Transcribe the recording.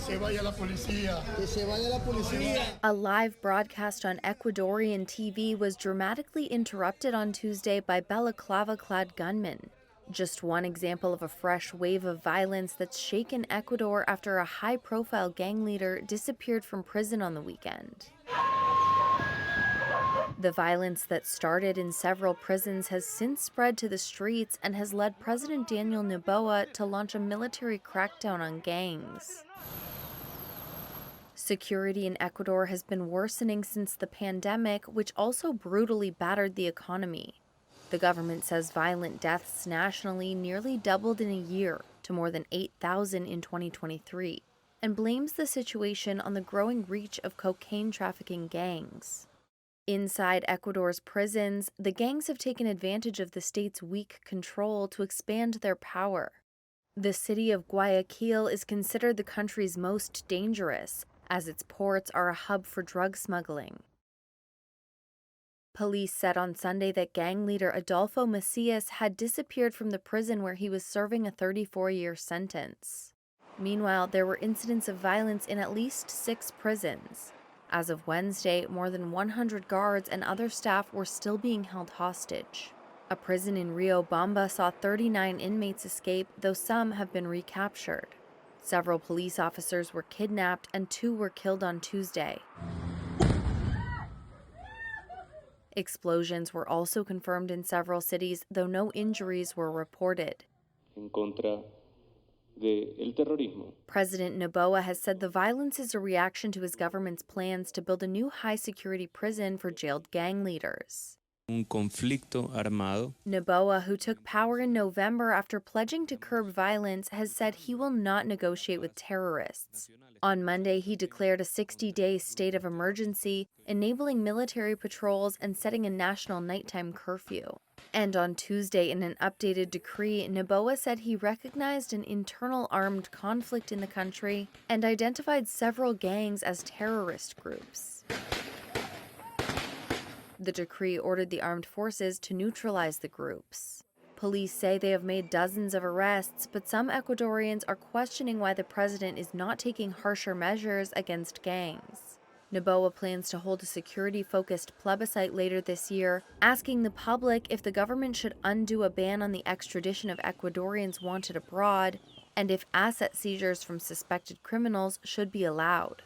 se vaya la policía. Que se vaya la policía. A live broadcast on Ecuadorian TV was dramatically interrupted on Tuesday by balaclava-clad gunmen. Just one example of a fresh wave of violence that's shaken Ecuador after a high-profile gang leader disappeared from prison on the weekend. The violence that started in several prisons has since spread to the streets and has led President Daniel Noboa to launch a military crackdown on gangs. Security in Ecuador has been worsening since the pandemic, which also brutally battered the economy. The government says violent deaths nationally nearly doubled in a year to more than 8,000 in 2023, and blames the situation on the growing reach of cocaine trafficking gangs. Inside Ecuador's prisons, the gangs have taken advantage of the state's weak control to expand their power. The city of Guayaquil is considered the country's most dangerous, as its ports are a hub for drug smuggling. Police said on Sunday that gang leader Adolfo Macias had disappeared from the prison where he was serving a 34-year sentence. Meanwhile, there were incidents of violence in at least 6 prisons. As of Wednesday, more than 100 guards and other staff were still being held hostage. A prison in Riobamba saw 39 inmates escape, though some have been recaptured. Several police officers were kidnapped and 2 were killed on Tuesday. Explosions were also confirmed in several cities, though no injuries were reported. En contra del terrorismo. President Noboa has said the violence is a reaction to his government's plans to build a new high-security prison for jailed gang leaders. Un conflicto armado. Noboa, who took power in November after pledging to curb violence, has said he will not negotiate with terrorists. On Monday, he declared a 60-day state of emergency, enabling military patrols and setting a national nighttime curfew. And on Tuesday, in an updated decree, Noboa said he recognized an internal armed conflict in the country and identified several gangs as terrorist groups. The decree ordered the armed forces to neutralize the groups. Police say they have made dozens of arrests, but some Ecuadorians are questioning why the president is not taking harsher measures against gangs. Noboa plans to hold a security-focused plebiscite later this year, asking the public if the government should undo a ban on the extradition of Ecuadorians wanted abroad, and if asset seizures from suspected criminals should be allowed.